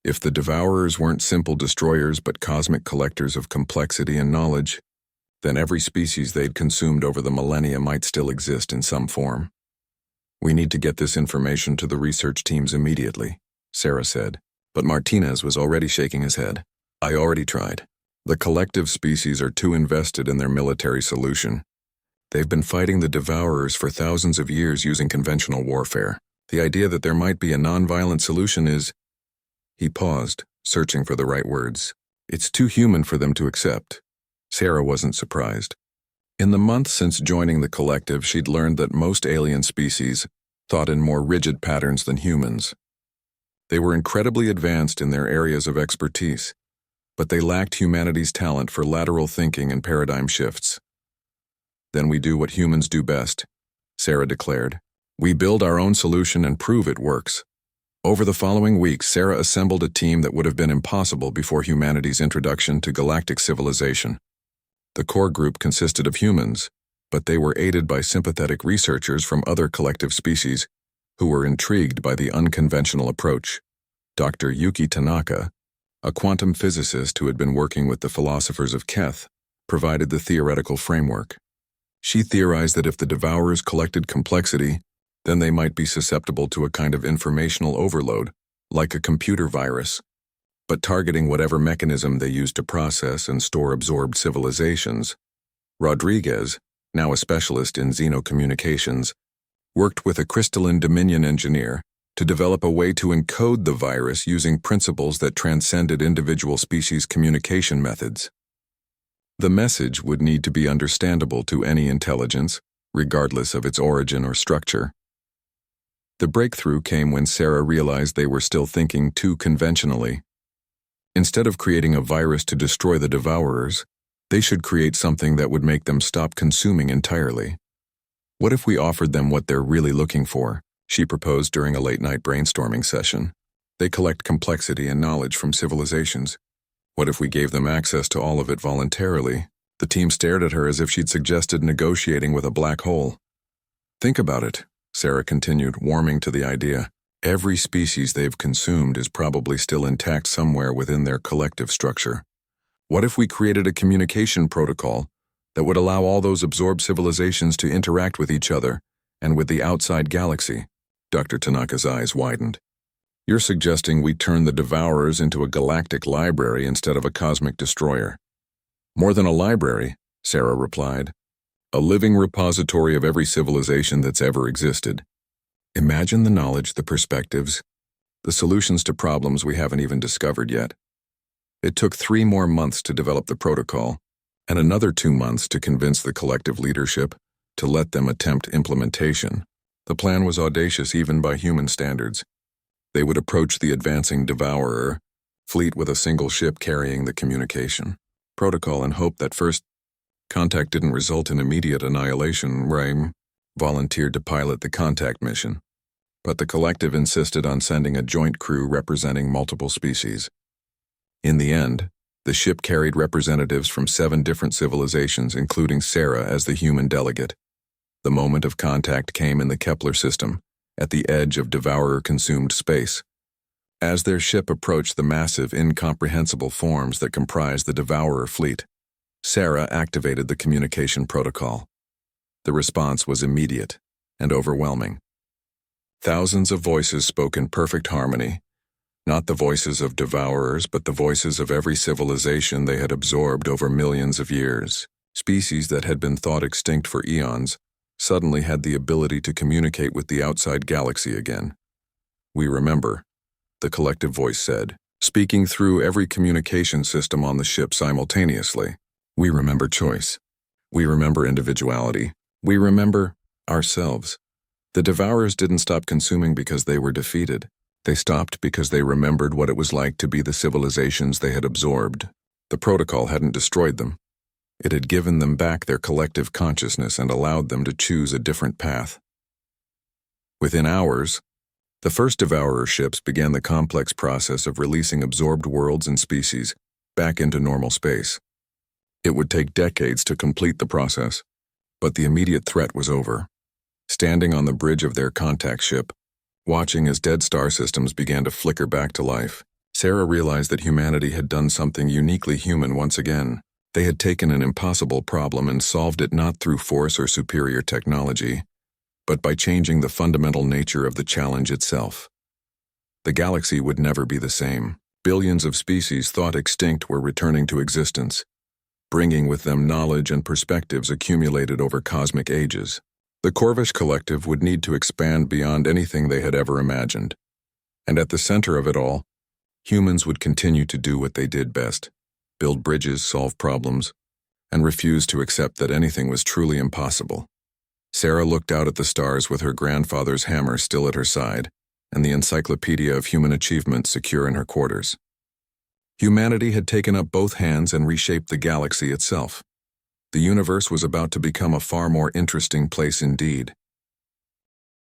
If the Devourers weren't simple destroyers but cosmic collectors of complexity and knowledge, then every species they'd consumed over the millennia might still exist in some form. We need to get this information to the research teams immediately, Sarah said, but Martinez was already shaking his head. I already tried. The collective species are too invested in their military solution. They've been fighting the Devourers for thousands of years using conventional warfare. The idea that there might be a non-violent solution is... He paused, searching for the right words. It's too human for them to accept. Sarah wasn't surprised. In the months since joining the collective, she'd learned that most alien species thought in more rigid patterns than humans. They were incredibly advanced in their areas of expertise, but they lacked humanity's talent for lateral thinking and paradigm shifts. Then we do what humans do best, Sarah declared. We build our own solution and prove it works. Over the following weeks, Sarah assembled a team that would have been impossible before humanity's introduction to galactic civilization. The core group consisted of humans, but they were aided by sympathetic researchers from other collective species who were intrigued by the unconventional approach. Dr. Yuki Tanaka, a quantum physicist who had been working with the philosophers of Keth, provided the theoretical framework. She theorized that if the Devourers collected complexity, then they might be susceptible to a kind of informational overload, like a computer virus, but targeting whatever mechanism they used to process and store absorbed civilizations. Rodriguez, now a specialist in xenocommunications, worked with a Crystalline Dominion engineer to develop a way to encode the virus using principles that transcended individual species' communication methods. The message would need to be understandable to any intelligence, regardless of its origin or structure. The breakthrough came when Sarah realized they were still thinking too conventionally. Instead of creating a virus to destroy the Devourers, they should create something that would make them stop consuming entirely. What if we offered them what they're really looking for? She proposed during a late-night brainstorming session. They collect complexity and knowledge from civilizations. What if we gave them access to all of it voluntarily, The team stared at her as if she'd suggested negotiating with a black hole. Think about it, Sarah continued, warming to the idea. Every species they've consumed is probably still intact somewhere within their collective structure. What if we created a communication protocol that would allow all those absorbed civilizations to interact with each other and with the outside galaxy? Dr. Tanaka's eyes widened. You're suggesting we turn the Devourers into a galactic library instead of a cosmic destroyer. More than a library, Sarah replied. A living repository of every civilization that's ever existed. Imagine the knowledge, the perspectives, the solutions to problems we haven't even discovered yet. It took 3 more months to develop the protocol, and another 2 months to convince the collective leadership to let them attempt implementation. The plan was audacious even by human standards. They would approach the advancing Devourer fleet with a single ship carrying the communication protocol and hope that first contact didn't result in immediate annihilation. Raim volunteered to pilot the contact mission, but the collective insisted on sending a joint crew representing multiple species. In the end, the ship carried representatives from 7 different civilizations, including Sarah as the human delegate. The moment of contact came in the Kepler system, at the edge of Devourer-consumed space. As their ship approached the massive, incomprehensible forms that comprised the Devourer fleet, Sarah activated the communication protocol. The response was immediate and overwhelming. Thousands of voices spoke in perfect harmony, not the voices of Devourers, but the voices of every civilization they had absorbed over millions of years. Species that had been thought extinct for eons suddenly had the ability to communicate with the outside galaxy again. We remember, the collective voice said, speaking through every communication system on the ship simultaneously. We remember choice. We remember individuality. We remember ourselves. The Devourers didn't stop consuming because they were defeated. They stopped because they remembered what it was like to be the civilizations they had absorbed. The protocol hadn't destroyed them. It had given them back their collective consciousness and allowed them to choose a different path. Within hours, the first Devourer ships began the complex process of releasing absorbed worlds and species back into normal space. It would take decades to complete the process, but the immediate threat was over. Standing on the bridge of their contact ship, watching as dead star systems began to flicker back to life, Sarah realized that humanity had done something uniquely human once again. They had taken an impossible problem and solved it not through force or superior technology, but by changing the fundamental nature of the challenge itself. The galaxy would never be the same. Billions of species thought extinct were returning to existence, bringing with them knowledge and perspectives accumulated over cosmic ages. The Corvish collective would need to expand beyond anything they had ever imagined. And at the center of it all, humans would continue to do what they did best: build bridges, solve problems, and refuse to accept that anything was truly impossible. Sarah looked out at the stars with her grandfather's hammer still at her side and the encyclopedia of human achievement secure in her quarters. Humanity had taken up both hands and reshaped the galaxy itself. The universe was about to become a far more interesting place indeed.